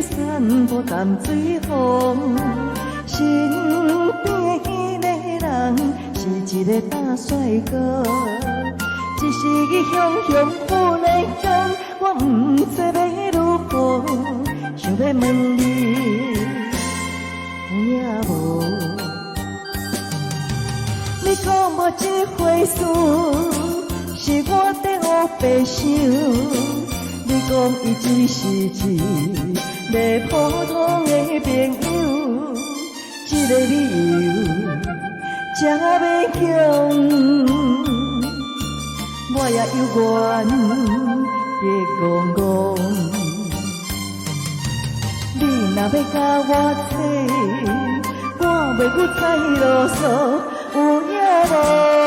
散步淡水风，身边迄个人是一个大帅哥。一时汹汹有内感，我不知要如何，想要问你有影无？你讲无这回事，是我在胡白想。你讲伊只是一个普通的朋友，这个理由才勉强。我也有缘结戆戆，你若要甲我找，我袂去猜啰嗦，有影无？